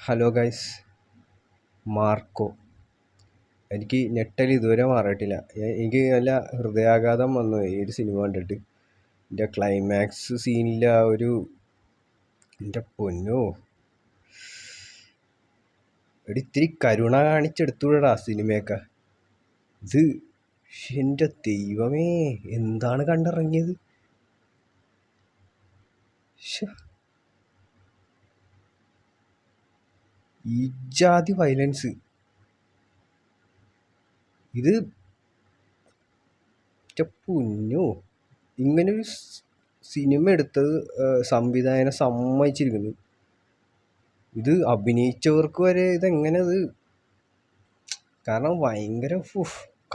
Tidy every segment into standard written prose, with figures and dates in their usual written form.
Hello guys, Marco. എനിക്ക് ഞെട്ടൽ ഇതുവരെ മാറിയിട്ടില്ല. എനിക്ക് നല്ല ഹൃദയാഘാതം വന്നു ഈ ഒരു സിനിമ കണ്ടിട്ട്. എൻ്റെ ക്ലൈമാക്സ് സീനിലെ ആ ഒരു, എൻ്റെ പൊന്നോ, ഇത്തിരി കരുണ കാണിച്ചെടുത്തുവിടടാ സിനിമയൊക്കെ. ഇത് എൻ്റെ ദൈവമേ, എന്താണ് കണ്ടിറങ്ങിയത്. ശ്ശെ, ഈ ജാതി വയലൻസ്. ഇത് എൻ്റെ പൊന്നോ, ഇങ്ങനൊരു സിനിമ എടുത്തത് സംവിധായകനെ സമ്മതിച്ചിരിക്കുന്നു. ഇത് അഭിനയിച്ചവർക്ക് വരെ ഇതെങ്ങനെ ഇത്, കാരണം ഭയങ്കര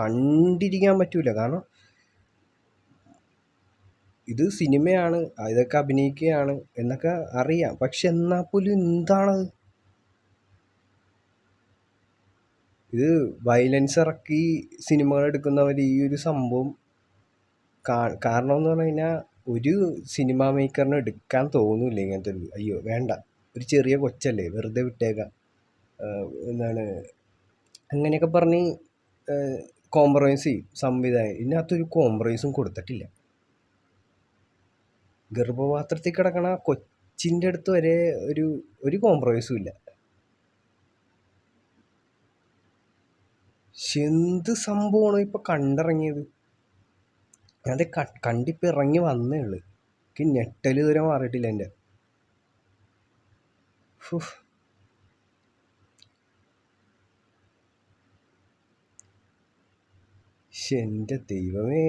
കണ്ടിരിക്കാൻ പറ്റൂല. കാരണം ഇത് സിനിമയാണ്, ഇതൊക്കെ അഭിനയിക്കുകയാണ് എന്നൊക്കെ അറിയാം. പക്ഷെ എന്നാൽ പോലും എന്താണത്, ഇത് വയലൻസ് ഇറക്കി സിനിമകൾ എടുക്കുന്നവർ ഈ ഒരു സംഭവം കാരണം എന്ന് പറഞ്ഞു കഴിഞ്ഞാൽ ഒരു സിനിമാ മേക്കറിന് എടുക്കാൻ തോന്നൂല ഇങ്ങനത്തെ ഒരു, അയ്യോ വേണ്ട, ഒരു ചെറിയ കൊച്ചല്ലേ, വെറുതെ വിട്ടേക്കാം, എന്താണ് അങ്ങനെയൊക്കെ പറഞ്ഞ് കോംപ്രമൈസ് ചെയ്യും സംവിധായകൻ. ഇതിനകത്തൊരു കോംപ്രമൈസും കൊടുത്തിട്ടില്ല. ഗർഭപാത്രത്തിൽ കിടക്കണ കൊച്ചിൻ്റെ അടുത്ത് വരെ ഒരു കോംപ്രമൈസും ഇല്ല. എന്ത് സംഭവമാണ് ഇപ്പം കണ്ടിറങ്ങിയത്. അത് കണ്ടിപ്പോൾ ഇറങ്ങി വന്നേ ഉള്ളു. എനിക്ക് ഞെട്ടൽ ഇതുവരെ മാറിയിട്ടില്ല എൻ്റെ. എൻ്റെ ദൈവമേ,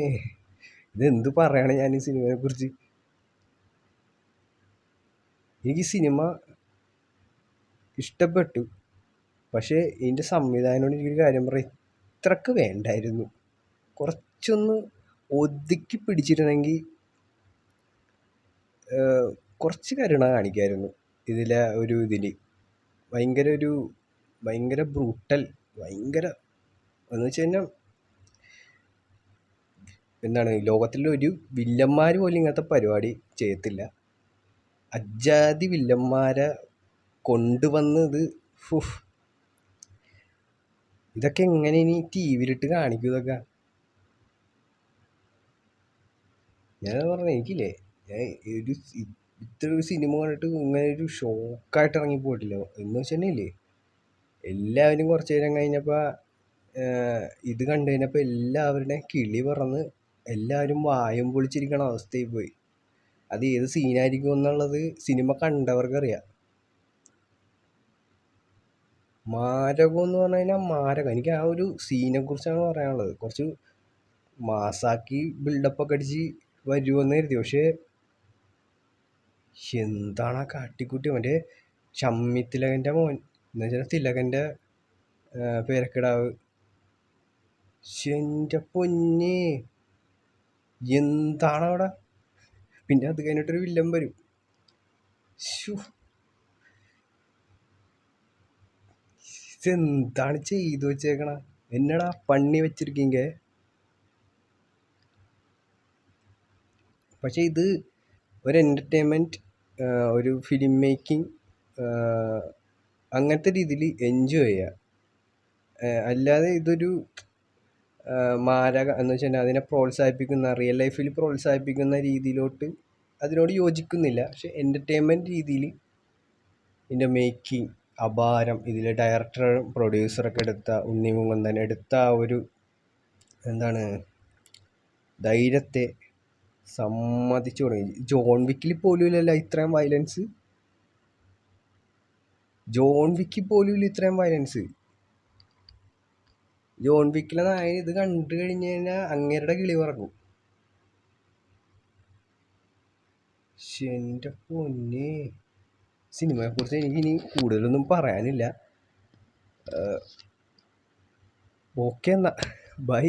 ഇതെന്ത് പറയണ ഞാൻ ഈ സിനിമയെ കുറിച്ച്. എനിക്ക് സിനിമ ഇഷ്ടപ്പെട്ടു, പക്ഷേ ഇതിൻ്റെ സംവിധാനോട് എനിക്കൊരു കാര്യം പറയാം, ഇത്രക്ക് വേണ്ടായിരുന്നു. കുറച്ചൊന്ന് ഒതുക്കി പിടിച്ചിരുന്നെങ്കിൽ കുറച്ച് കരുണ കാണിക്കായിരുന്നു ഇതിലെ ഒരു ഇതിൽ. ഭയങ്കര ബ്രൂട്ടൽ, ഭയങ്കര എന്ന് വെച്ച് കഴിഞ്ഞാൽ എന്താണ്, ലോകത്തിലെ ഒരു വില്ലന്മാർ പോലും ഇങ്ങനത്തെ പരിപാടി ചെയ്യത്തില്ല. അജാതി വില്ലന്മാരെ കൊണ്ടുവന്ന് ഇതൊക്കെ എങ്ങനെ ഇനി ടി വിയിലിട്ട് കാണിക്കും ഇതൊക്കെ. ഞാൻ പറഞ്ഞു, എനിക്കില്ലേ, ഞാൻ ഇത്ര ഒരു സിനിമ കണ്ടിട്ട് ഇങ്ങനെ ഒരു ഷോക്കായിട്ട് ഇറങ്ങിപ്പോയിട്ടില്ല. എന്ന് വെച്ചിട്ടുണ്ടെങ്കിലേ, എല്ലാവരും കുറച്ച് നേരം കഴിഞ്ഞപ്പോൾ ഇത് കണ്ടു കഴിഞ്ഞപ്പോൾ എല്ലാവരുടെയും കിളി പറന്ന് എല്ലാവരും വായും പൊളിച്ചിരിക്കണ അവസ്ഥയായി പോയി. അത് ഏത് സീനായിരിക്കും എന്നുള്ളത് സിനിമ കണ്ടവർക്കറിയാം. മാരകം എന്ന് പറഞ്ഞു കഴിഞ്ഞാൽ മാരകം. എനിക്ക് ആ ഒരു സീനെ കുറിച്ചാണ് പറയാനുള്ളത്. കുറച്ച് മാസാക്കി ബിൽഡപ്പൊക്കെ അടിച്ച് വരുമെന്ന് കരുതി. പക്ഷേ എന്താണ് ആ കാട്ടിക്കുട്ടി. മറ്റേ ഷമ്മി തിലകൻ്റെ മോൻ എന്ന് വെച്ചാൽ തിലകൻ്റെ പേരക്കിടാവ്. എൻ്റെ പൊന്നേ, എന്താണ് അവിടെ. പിന്നെ അത് കഴിഞ്ഞിട്ടൊരു വില്ലൻ വരും. ഇതെന്താണ് ചെയ്തു വെച്ചേക്കണ, എന്നടാ പണി വെച്ചിരിക്കീങ്ക. പക്ഷെ ഇത് ഒരു എൻ്റർടൈൻമെൻറ്റ്, ഒരു ഫിലിം മേക്കിംഗ് അങ്ങനത്തെ രീതിയിൽ എൻജോയ് ചെയ്യുക. അല്ലാതെ ഇതൊരു മാരക എന്ന് വെച്ചാൽ അതിനെ പ്രോത്സാഹിപ്പിക്കുന്ന, റിയൽ ലൈഫിൽ പ്രോത്സാഹിപ്പിക്കുന്ന രീതിയിലോട്ട് അതിനോട് യോജിക്കുന്നില്ല. പക്ഷെ എൻ്റർടൈൻമെൻറ്റ് രീതിയിൽ ഇതിൻ്റെ മേക്കിംഗ് അപാരം. ഇതിലെ ഡയറക്ടറും പ്രൊഡ്യൂസറൊക്കെ എടുത്ത, ഉണ്ണി മുകുന്ദൻ എടുത്ത ആ ഒരു എന്താണ് ധൈര്യത്തെ സമ്മതിച്ചു തുടങ്ങി. ജോൺ വിക്കിൽ പോലും ഇല്ലല്ലോ ഇത്രയും വയലൻസ്. ജോൺ വിക്കിൽ പോലും ഇല്ല ഇത്രയും വയലൻസ്. ജോൺ വിക്കിലെ നായ ഇത് കണ്ടു കഴിഞ്ഞ് കഴിഞ്ഞാൽ അങ്ങേരുടെ കിളി പറക്കും. എൻ്റെ പൊന്നെ, സിനിമയെക്കുറിച്ച് എനിക്കിനി കൂടുതലൊന്നും പറയാനില്ല. ഓക്കെ എന്നാ, ബൈ.